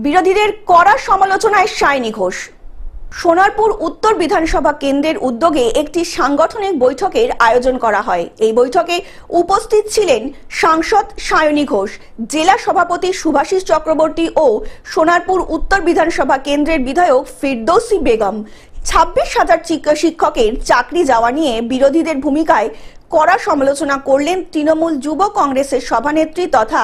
বিরোধীদের কড়া সমালোচনায় সায়নী ঘোষ। সোনারপুর উত্তর বিধানসভা কেন্দ্রের উদ্যোগে একটি সাংগঠনিক বৈঠকের আয়োজন করা হয়। এই বৈঠকে উপস্থিত ছিলেন সাংসদ সায়নী ঘোষ, জেলা সভাপতি শুভাশিস চক্রবর্তী ও সোনারপুর উত্তর বিধানসভা কেন্দ্রের বিধায়ক ফিরদৌসী বেগম। 26,000 শিক্ষকের চাকরি যাওয়া নিয়ে বিরোধীদের ভূমিকায় কড়া সমালোচনা করলেন তৃণমূল যুব কংগ্রেসের সভানেত্রী তথা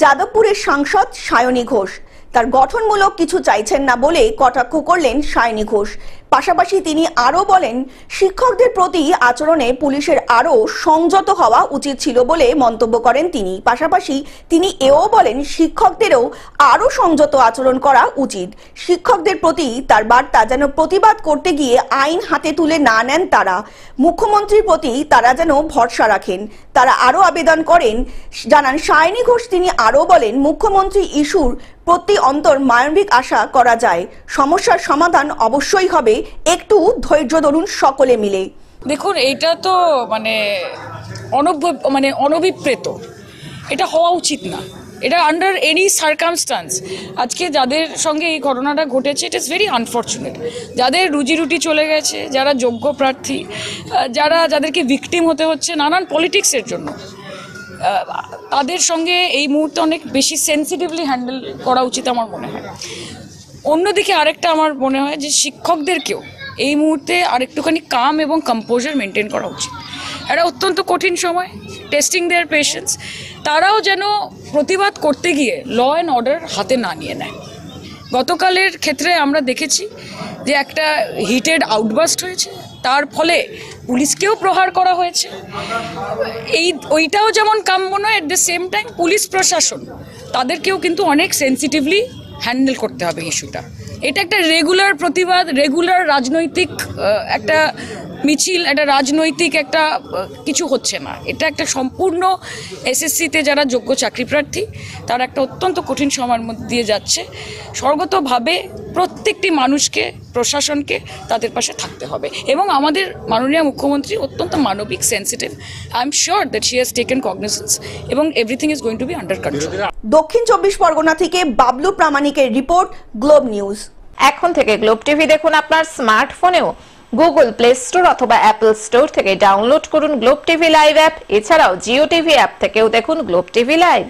যাদবপুরের সাংসদ সায়নী ঘোষ। তার গঠনমূলক কিছু চাইছেন না বলে কটাক্ষ করলেন সায়নী ঘোষ। পাশাপাশি তিনি আরো বলেন, শিক্ষকদের প্রতি আচরণে পুলিশের আরো সংযত হওয়া উচিত ছিল বলে মন্তব্য করেন তিনি। পাশাপাশি তিনি এও বলেন, শিক্ষকদেরও আরো সংযত আচরণ করা উচিত। শিক্ষকদের প্রতি তার বার্তা, যেন প্রতিবাদ করতে গিয়ে আইন হাতে তুলে না নেন তারা। মুখ্যমন্ত্রীর প্রতি তারা যেন ভরসা রাখেন। তারা আরো আবেদন করেন জানান সায়নী ঘোষ। তিনি আরো বলেন, মুখ্যমন্ত্রী ইস্যুর প্রতি অন্তর মানবিক আশা করা যায়, সমস্যার সমাধান অবশ্যই হবে, একটু ধৈর্য ধরুন সকলে মিলে। দেখুন, এটা তো অনভিপ্রেত, এটা হওয়া উচিত না। এটা আন্ডার এনি সার্কামস্টান্স আজকে যাদের সঙ্গে এই ঘটনাটা ঘটেছে, ইট ইজ ভেরি আনফর্চুনেট। যাদের রুজি রুটি চলে গেছে, যারা যোগ্য প্রার্থী, যাদেরকে ভিকটিম হতে হচ্ছে নানান পলিটিক্সের জন্য, তাদের সঙ্গে এই মুহূর্তে অনেক বেশি সেন্সিটিভলি হ্যান্ডেল করা উচিত আমার মনে হয়। অন্যদিকে আরেকটা আমার মনে হয় যে শিক্ষকদেরকেও এই মুহূর্তে আরেকটুখানি কাম এবং কম্পোজার মেনটেন করা উচিত। এটা অত্যন্ত কঠিন সময়, টেস্টিং দেয়ার পেশেন্স। তারাও যেন প্রতিবাদ করতে গিয়ে ল অ্যান্ড অর্ডার হাতে না নিয়ে নেয়। গতকালের ক্ষেত্রে আমরা দেখেছি যে একটা হিটেড আউটবাস্ট হয়েছে, তার ফলে পুলিশকেও প্রহার করা হয়েছে। ওইটাও যেমন কাম্য নয়, at the same time police প্রশাসন তাদেরকেও কিন্তু অনেক সেন্সিটিভলি হ্যান্ডেল করতে হবে ইস্যুটা। এটা একটা রেগুলার প্রতিবাদ, রেগুলার রাজনৈতিক একটা মিছিল, একটা রাজনৈতিক একটা কিছু হচ্ছে না। এটা একটা সম্পূর্ণ এসএসসিতে যারা যোগ্য চাকরি প্রার্থী, তারা একটা অত্যন্ত কঠিন সময়ের মধ্যে দিয়ে যাচ্ছে। স্বর্গতভাবে প্রত্যেকটি মানুষকে, প্রশাসনকে তাদের পাশে থাকতে হবে। এবং আমাদের মাননীয় মুখ্যমন্ত্রী অত্যন্ত মানবিক, sensitive. I am sure that she has taken cognizance এবং everything is going to be under control. Dakshin 24 Pargana থেকে বাবলু প্রামাণিকের রিপোর্ট, গ্লোব নিউজ। এখন থেকে গ্লোব টিভি দেখুন আপনার স্মার্টফোনেও। গুগল প্লে স্টোর অথবা অ্যাপল স্টোর থেকে ডাউনলোড করুন গ্লোব টিভি লাইভ অ্যাপ। এছাড়াও জিও টিভি অ্যাপ থেকেও দেখুন গ্লোব টিভি লাইভ।